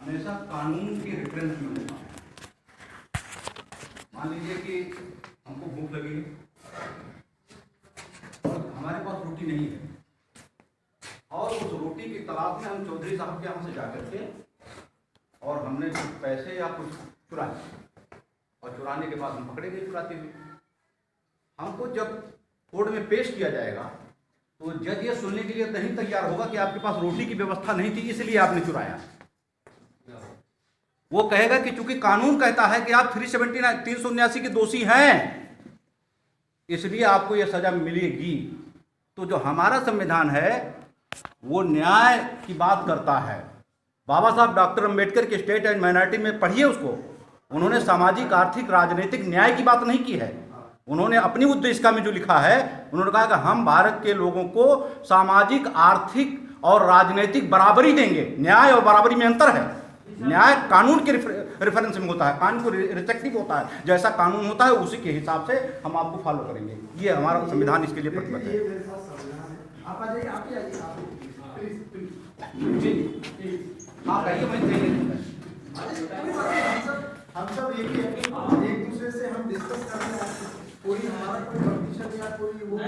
हमेशा कानून के रेफरेंस में होगा। मान लीजिए कि हमको भूख लगी है और हमारे पास रोटी नहीं है, और उस रोटी की तलाश में हम चौधरी साहब के यहाँ से जाकर के और हमने कुछ पैसे या कुछ चुराए, और चुराने के बाद हम पकड़े गए चुराते हुए। हमको जब कोर्ट में पेश किया जाएगा तो जज ये सुनने के लिए नहीं तैयार होगा कि आपके पास रोटी की व्यवस्था नहीं थी इसलिए आपने चुराया। वो कहेगा कि चूंकि कानून कहता है कि आप 379 के दोषी हैं इसलिए आपको यह सजा मिलेगी। तो जो हमारा संविधान है वो न्याय की बात करता है। बाबा साहब डॉक्टर अंबेडकर के स्टेट एंड माइनॉरिटी में पढ़िए उसको, उन्होंने सामाजिक आर्थिक राजनीतिक न्याय की बात नहीं की है। उन्होंने अपनी उद्देशिका में जो लिखा है उन्होंने कहा कि हम भारत के लोगों को सामाजिक आर्थिक और राजनीतिक बराबरी देंगे। न्याय और बराबरी में अंतर है। न्याय कानून के रेफरेंस में होता है, कानून को रिस्ट्रिक्टिव होता है। जैसा कानून होता है उसी के हिसाब से हम आपको फॉलो करेंगे। ये हमारा संविधान इसके लिए प्रतिबद्ध है। आप आ जाइए, आप ही आइए, आप हम सब एक ही है, एक दूसरे से हम डिस्कस कर रहे हैं। कोई हमारा कोई कंपटीशन या कोई वो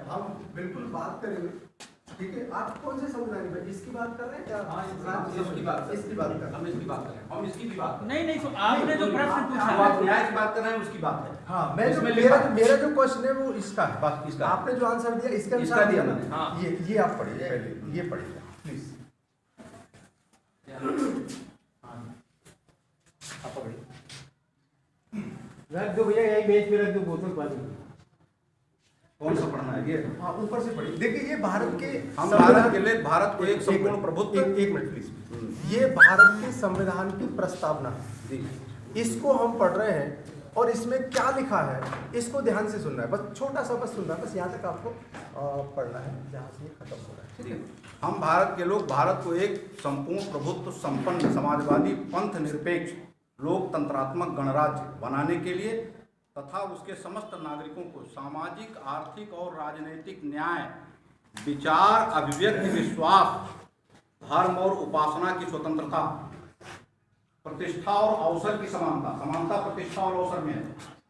हम बिल्कुल बात करेंगे, ठीक है। आप कौन से संविधान में इसकी बात कर रहे हैं क्या? इसकी बात कर इसकी बात कर हम इसकी बात कर रहे हैं, हम इसकी भी बात नहीं तो आपने जो प्रश्न पूछा आप न्याय की बात कर रहे हैं उसकी बात है। हाँ, मैं इसमें मेरा जो क्वेश्चन है वो इसका है। बस इसका आपने जो आंसर दिया इसके इसका अनुसार दिया दिया मैंने। ना। ये आप पढ़िए पहले, ये पढ़िए प्लीज। आप पढ़िए, रख दो भैया, यही बेंच पे रख दो बोतल पानी। कौन सा पढ़ना है ये? हाँ ऊपर से पढ़िए। देखिए ये भारत के हम भारत के लिए भारत को एक संपूर्ण प्रभुत्व एक मिनट प्लीज। ये भारत के संविधान की प्रस्तावना है, इसको हम पढ़ रहे हैं और इसमें क्या लिखा है इसको ध्यान से सुनना है। बस छोटा सा बस सुनना है, बस यहाँ तक आपको पढ़ना है जहाँ से ये खत्म हो रहा है, ठीक है। हम भारत के लोग भारत को एक संपूर्ण प्रभुत्व संपन्न समाजवादी पंथ निरपेक्ष लोकतंत्रात्मक गणराज्य बनाने के लिए तथा उसके समस्त नागरिकों को सामाजिक आर्थिक और राजनीतिक न्याय विचार अभिव्यक्ति विश्वास धर्म और उपासना की स्वतंत्रता प्रतिष्ठा और अवसर की समानता, समानता प्रतिष्ठा और अवसर में है,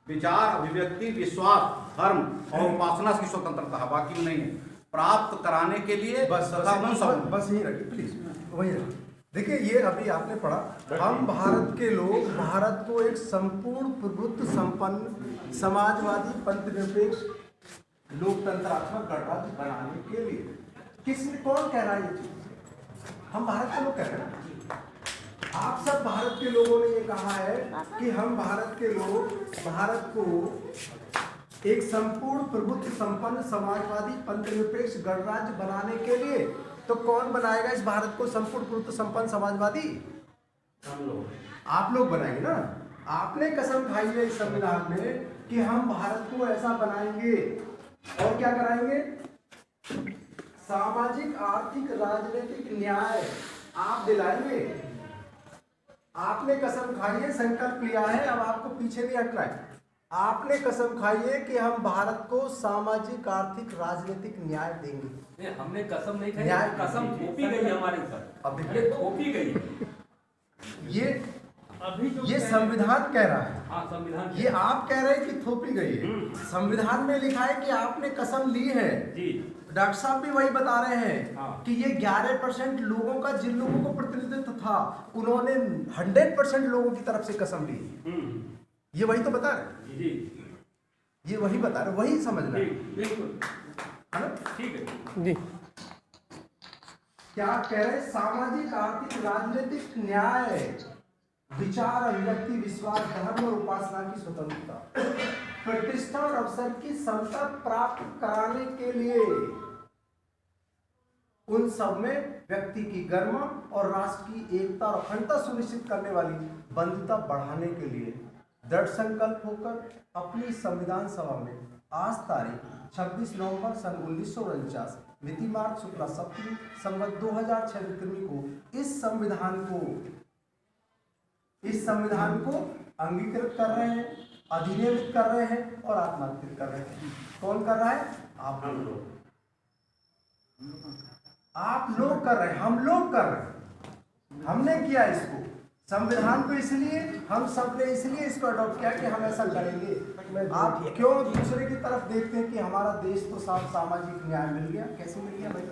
विचार अभिव्यक्ति विश्वास धर्म और उपासना की स्वतंत्रता, बाकी में नहीं है, प्राप्त कराने के लिए बस यही रखिए प्लीज, वही रखिए। देखिए ये अभी आपने पढ़ा, हम भारत के लोग भारत को एक संपूर्ण प्रभुत्व संपन्न समाजवादी पंथ निरपेक्ष लोकतंत्रात्मक गणराज्य बनाने के लिए, किसने कौन कह रहा है ये चीज? हम भारत के लोग कह रहे हैं। आप सब भारत के लोगों ने ये कहा है कि हम भारत के लोग भारत को एक संपूर्ण प्रभुत्व संपन्न समाजवादी पंथ निरपेक्ष गणराज्य बनाने के लिए। तो कौन बनाएगा इस भारत को संपूर्ण प्रभुत्व संपन्न समाजवादी? हम लोग। आप लोग बनाएंगे ना। आपने कसम खाई है इस संविधान में कि हम भारत को ऐसा बनाएंगे और क्या कराएंगे? सामाजिक आर्थिक राजनीतिक न्याय आप दिलाएंगे। आपने कसम खाई है, संकल्प लिया है, अब आपको पीछे नहीं हटना है। आपने कसम खाई है कि हम भारत को सामाजिक आर्थिक राजनीतिक न्याय देंगे। नहीं, हमने कसम नहीं खाई, न्याय कसम थोपी गई हमारे ऊपर। अब अरे थोपी गई ये अभी जो ये संविधान कह रहा है। हाँ संविधान ये आप कह रहे हैं कि थोपी गई है। संविधान में लिखा है कि आपने कसम ली है। जी डॉक्टर साहब भी वही बता रहे हैं हाँ। कि ये 11% लोगों का, जिन लोगों को प्रतिनिधित्व था उन्होंने 100% लोगों की तरफ से कसम ली। ये वही तो बता रहे, जी ये वही बता रहे, वही समझना है, बिल्कुल है ना? ठीक है जी। क्या कह रहे? सामाजिक आर्थिक राजनीतिक न्याय विचार अभिव्यक्ति विश्वास धर्म और उपासना की स्वतंत्रता प्रतिष्ठा और अवसर की समता प्राप्त कराने के लिए उन सब में व्यक्ति की गरिमा और राष्ट्र की एकता और अखंडता सुनिश्चित करने वाली बंधुता बढ़ाने के लिए दृढ़ संकल्प होकर अपनी संविधान सभा में आज तारीख 26 नवंबर सन 1949 मिति मार्च शुक्ला सप्तमी संवत 2006 विक्रमी को इस संविधान को अंगीकृत कर रहे हैं, अधिनियमित कर रहे हैं और आत्मांकित कर रहे हैं। कौन कर रहा है? आप लोग। आप लोग कर रहे हैं, हम लोग कर रहे हैं। हमने किया इसको, संविधान को इसलिए हम सब ने इसलिए इसको अडॉप्ट किया कि हम ऐसा करेंगे। आप क्यों दूसरे की तरफ देखते हैं कि हमारा देश तो सामाजिक न्याय मिल गया, कैसे मिल गया भाई?